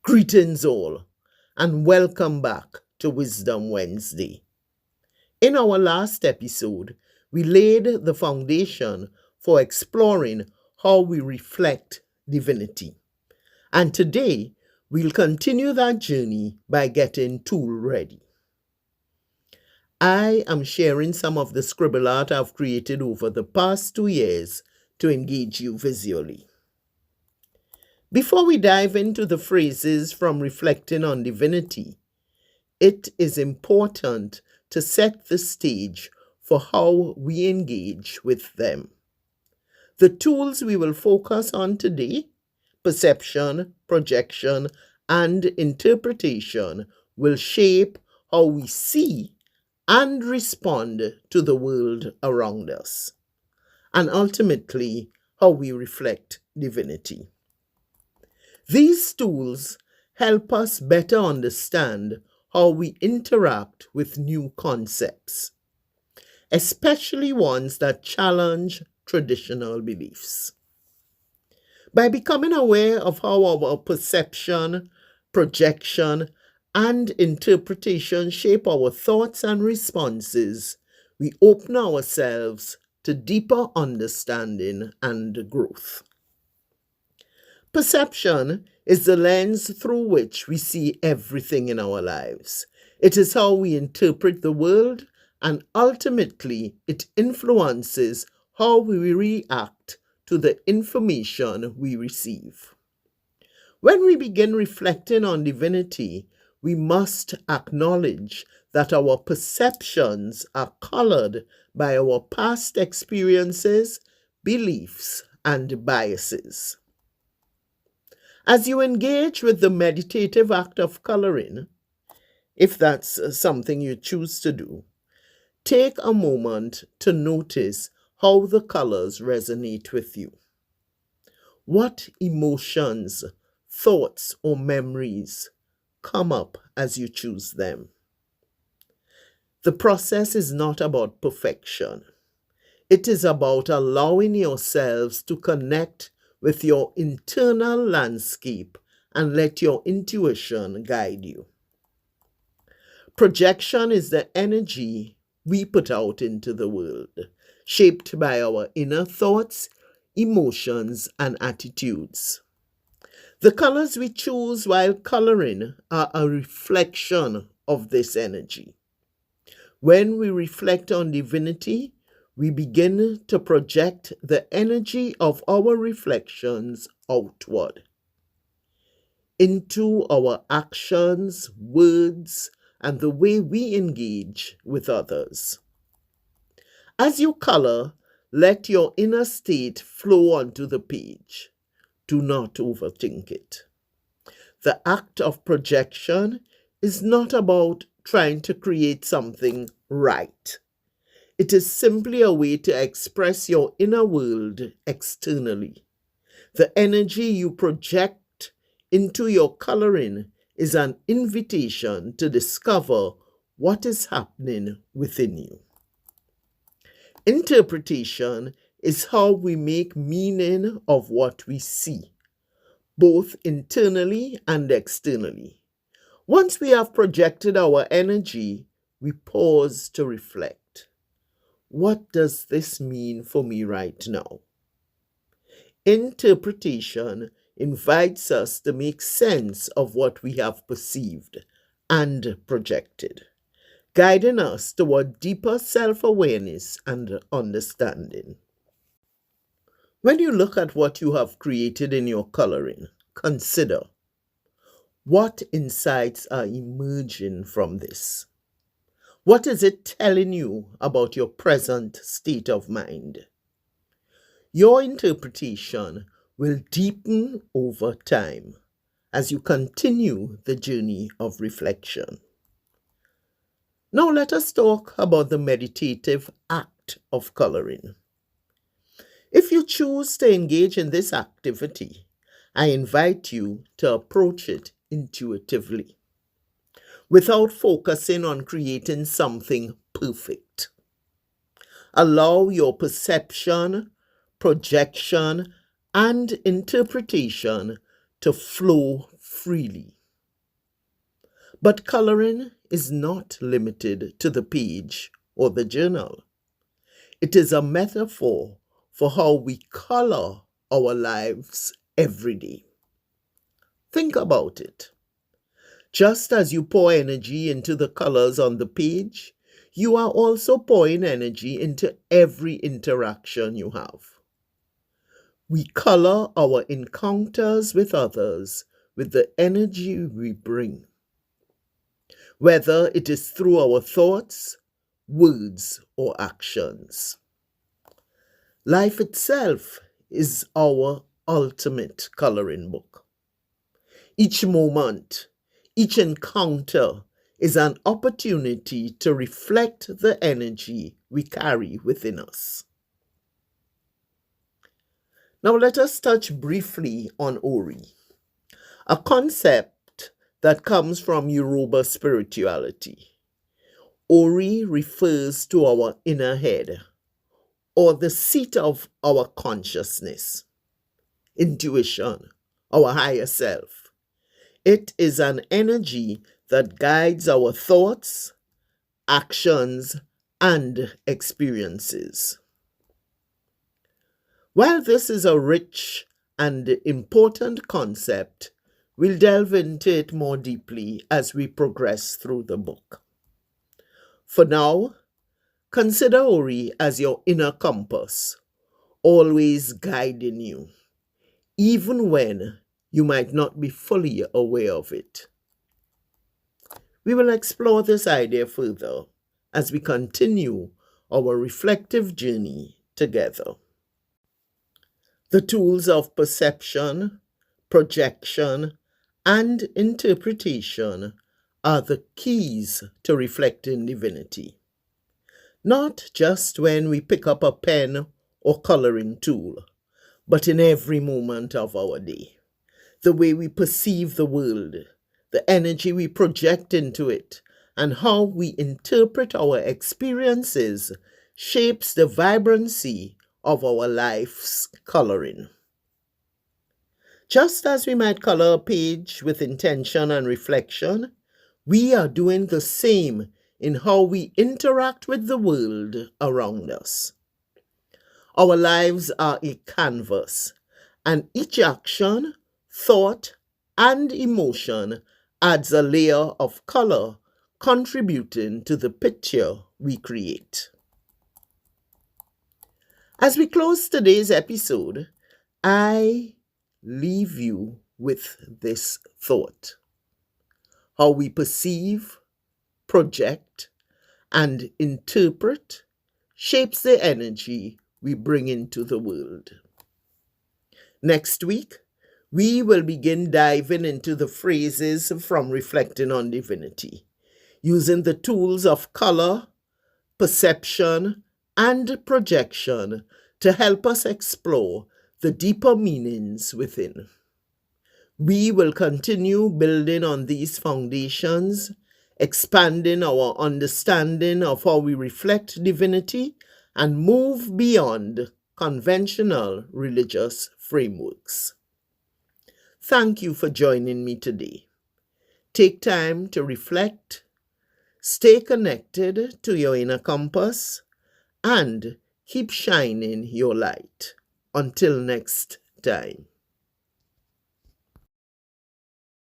Greetings all, and welcome back to Wisdom Wednesday. In our last episode, we laid the foundation for exploring how we reflect divinity. And today, we'll continue that journey by getting tool ready. I am sharing some of the scribble art I've created over the past 2 years to engage you visually. Before we dive into the phrases from reflecting on divinity, it is important to set the stage for how we engage with them. The tools we will focus on today, perception, projection, and interpretation, will shape how we see and respond to the world around us, and ultimately how we reflect divinity. These tools help us better understand how we interact with new concepts, especially ones that challenge traditional beliefs. By becoming aware of how our perception, projection, and interpretation shape our thoughts and responses, we open ourselves to deeper understanding and growth. Perception is the lens through which we see everything in our lives. It is how we interpret the world, and ultimately it influences how we react to the information we receive. When we begin reflecting on divinity, we must acknowledge that our perceptions are colored by our past experiences, beliefs, and biases. As you engage with the meditative act of coloring, if that's something you choose to do, take a moment to notice how the colors resonate with you. What emotions, thoughts, or memories come up as you choose them? The process is not about perfection. It is about allowing yourselves to connect with your internal landscape and let your intuition guide you. Projection is the energy we put out into the world, shaped by our inner thoughts, emotions, and attitudes. The colors we choose while coloring are a reflection of this energy. When we reflect on divinity, we begin to project the energy of our reflections outward into our actions, words, and the way we engage with others. As you color, let your inner state flow onto the page. Do not overthink it. The act of projection is not about trying to create something right. It is simply a way to express your inner world externally. The energy you project into your coloring is an invitation to discover what is happening within you. Interpretation is how we make meaning of what we see, both internally and externally. Once we have projected our energy, we pause to reflect. What does this mean for me right now? Interpretation invites us to make sense of what we have perceived and projected, guiding us toward deeper self-awareness and understanding. When you look at what you have created in your coloring, consider what insights are emerging from this. What is it telling you about your present state of mind? Your interpretation will deepen over time as you continue the journey of reflection. Now let us talk about the meditative act of coloring. If you choose to engage in this activity, I invite you to approach it intuitively, without focusing on creating something perfect. Allow your perception, projection, and interpretation to flow freely. But coloring is not limited to the page or the journal. It is a metaphor for how we color our lives every day. Think about it. Just as you pour energy into the colors on the page, you are also pouring energy into every interaction you have. We color our encounters with others with the energy we bring, whether it is through our thoughts, words, or actions. Life itself is our ultimate coloring book. Each moment, each encounter is an opportunity to reflect the energy we carry within us. Now let us touch briefly on Ori, a concept that comes from Yoruba spirituality. Ori refers to our inner head, or the seat of our consciousness, intuition, our higher self. It is an energy that guides our thoughts, actions, and experiences. While this is a rich and important concept, we'll delve into it more deeply as we progress through the book. For now, consider Ori as your inner compass, always guiding you, even when you might not be fully aware of it. We will explore this idea further as we continue our reflective journey together. The tools of perception, projection, and interpretation are the keys to reflecting divinity. Not just when we pick up a pen or coloring tool, but in every moment of our day. The way we perceive the world, the energy we project into it, and how we interpret our experiences shapes the vibrancy of our life's coloring. Just as we might color a page with intention and reflection, we are doing the same in how we interact with the world around us. Our lives are a canvas, and each action, thought, and emotion adds a layer of color, contributing to the picture we create. As we close today's episode, I leave you with this thought. How we perceive, project, and interpret shapes the energy we bring into the world. Next week, we will begin diving into the phrases from Reflecting on Divinity, using the tools of color, perception, and projection to help us explore the deeper meanings within. We will continue building on these foundations, expanding our understanding of how we reflect divinity and move beyond conventional religious frameworks. Thank you for joining me today. Take time to reflect, stay connected to your inner compass, and keep shining your light. Until next time.